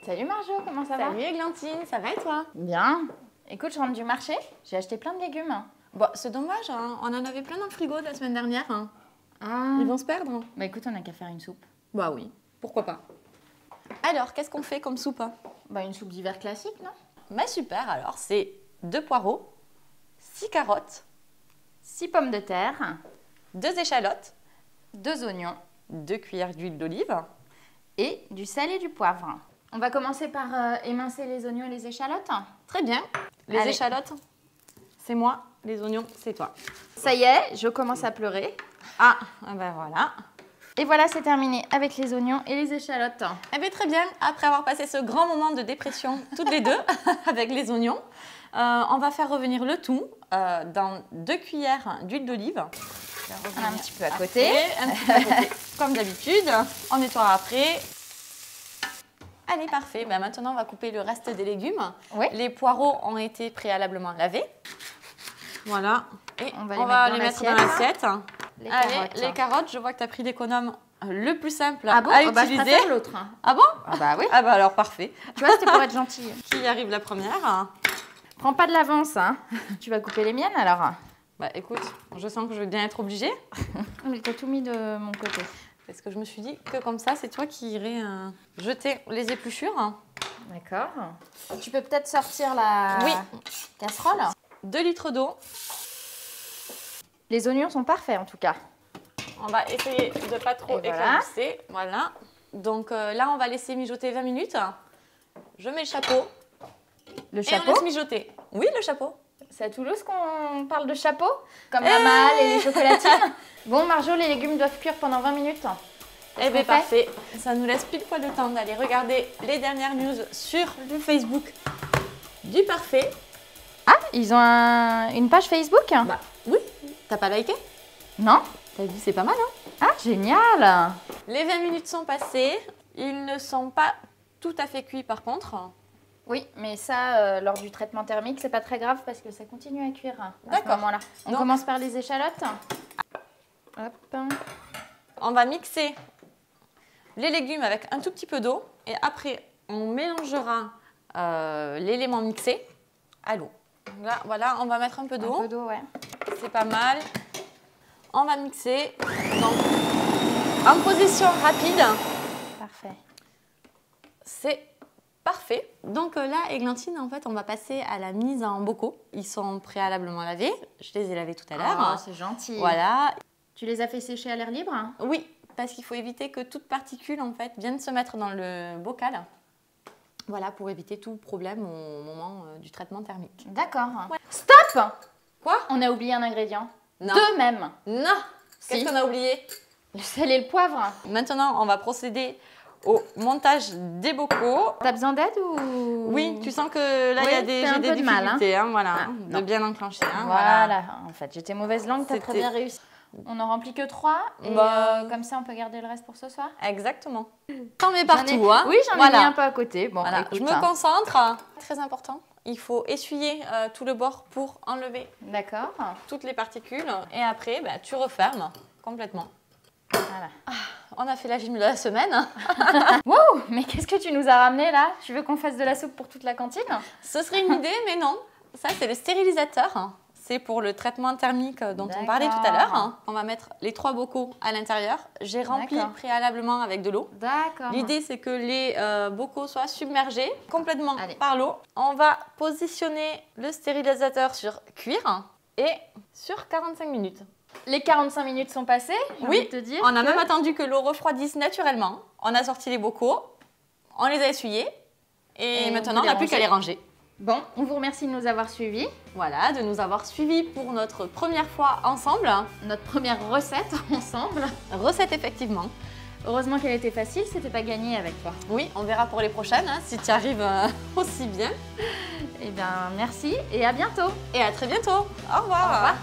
Salut Marjo, comment ça va? Salut Églantine, ça va et toi? Bien. Écoute, je rentre du marché, j'ai acheté plein de légumes. Bon, c'est dommage, hein. On en avait plein dans le frigo la semaine dernière. Hein. Ah. Ils vont se perdre. Bah écoute, on n'a qu'à faire une soupe. Bah oui, pourquoi pas. Alors, qu'est-ce qu'on fait comme soupe? Bah une soupe d'hiver classique, non? Bah super, alors c'est 2 poireaux, 6 carottes, 6 pommes de terre, 2 échalotes, 2 oignons 2 cuillères d'huile d'olive. et du sel et du poivre. On va commencer par émincer les oignons et les échalotes. Très bien. Les Allez. échalotes, c'est moi. Les oignons, c'est toi. Ça y est, je commence à pleurer. Ah ben voilà. Et voilà, c'est terminé avec les oignons et les échalotes. Eh bien très bien, après avoir passé ce grand moment de dépression toutes les deux avec les oignons, on va faire revenir le tout dans 2 cuillères d'huile d'olive. On a un petit peu à côté. Un petit peu à côté, comme d'habitude. On nettoiera après. Allez, parfait. Ben, maintenant, on va couper le reste des légumes. Oui. Les poireaux ont été préalablement lavés. Voilà. Et On va les mettre dans l'assiette. Les Allez, carottes. les carottes, je vois que tu as pris l'économe le plus simple Ah bon? à Bah, je utiliser. préfère l'autre. Ah bon? Ah bah oui. Ah bah alors, parfait. Tu vois, c'était pour être gentille. Qui y arrive la première? Prends pas de l'avance, hein. Tu vas couper les miennes alors. Bah écoute, je sens que je vais bien être obligée. Mais t'as tout mis de mon côté. Parce que je me suis dit que comme ça, c'est toi qui irais jeter les épluchures. D'accord. Tu peux peut-être sortir la Oui. casserole. 2 litres d'eau. Les oignons sont parfaits en tout cas. On va essayer de pas trop Et voilà. éclabousser. Voilà. Donc là, on va laisser mijoter 20 minutes. Je mets le chapeau. Le Et chapeau. on laisse mijoter. Oui, le chapeau. C'est à Toulouse qu'on parle de chapeau? Comme la malle et les chocolatines. Bon Marjo, les légumes doivent cuire pendant 20 minutes. Eh bien, fait parfait. Ça nous laisse pile poil le temps d'aller regarder les dernières news sur le Facebook du Parfait. Ah, ils ont une page Facebook? Bah oui, t'as pas liké? Non? T'as dit, c'est pas mal, hein? Ah, génial. Les 20 minutes sont passées. Ils ne sont pas tout à fait cuits par contre. Oui, mais ça, lors du traitement thermique, c'est pas très grave parce que ça continue à cuire à ce D'accord. moment-là. On Donc- commence par les échalotes. Hop. On va mixer les légumes avec un tout petit peu d'eau et après on mélangera l'élément mixé à l'eau. Là, voilà, on va mettre un peu Un d'eau, peu d'eau, ouais. c'est pas mal. On va mixer donc, en position rapide, Parfait. c'est parfait. Donc là, Églantine, en fait, on va passer à la mise en bocaux. Ils sont préalablement lavés, je les ai lavés tout à l'heure. Oh, c'est gentil. Voilà. Tu les as fait sécher à l'air libre? Oui, parce qu'il faut éviter que toute particule en fait vienne se mettre dans le bocal. Voilà, pour éviter tout problème au moment du traitement thermique. D'accord. Ouais. Stop! Quoi? On a oublié un ingrédient. Non. 2 même. Non. Qu'est-ce Si. qu'on a oublié? Le sel et le poivre. Maintenant, on va procéder au montage des bocaux. T'as besoin d'aide ou... Oui, tu sens que là, Oui, il y a des, t'as un j'ai des peu de mal, hein. difficultés, hein, voilà, Ah, de non. bien enclencher. Hein, Voilà. En fait, j'étais mauvaise langue, t'as très C'était- bien réussi. On n'en remplit que 3 et Bah. comme ça, on peut garder le reste pour ce soir. Exactement. T'en mets J'en ai- partout, hein. Oui, j'en ai Voilà. mis un peu à côté. Bon, Voilà, écoute, je me hein. concentre. Très important, il faut essuyer tout le bord pour enlever D'accord. toutes les particules et après bah, tu refermes complètement. Voilà. On a fait la gym de la semaine. Wow, mais qu'est-ce que tu nous as ramené là? Tu veux qu'on fasse de la soupe pour toute la cantine? Ce serait une idée, mais non. Ça, c'est le stérilisateur. C'est pour le traitement thermique dont on parlait tout à l'heure. On va mettre les 3 bocaux à l'intérieur. J'ai rempli D'accord. préalablement avec de l'eau. D'accord. L'idée, c'est que les bocaux soient submergés complètement Allez. par l'eau. On va positionner le stérilisateur sur cuire et sur 45 minutes. Les 45 minutes sont passées, j'ai envie de te dire. On a que- même attendu que l'eau refroidisse naturellement. On a sorti les bocaux, on les a essuyés et, Et on maintenant peut on n'a les plus qu'à les ranger. Bon, on vous remercie de nous avoir suivis. Voilà, de nous avoir suivis pour notre première fois ensemble. Notre première recette ensemble. Recette effectivement. Heureusement qu'elle était facile, c'était pas gagné avec toi. Oui, on verra pour les prochaines hein, si tu arrives aussi bien. Eh bien, merci et à bientôt. Et à très bientôt. Au revoir. Au revoir.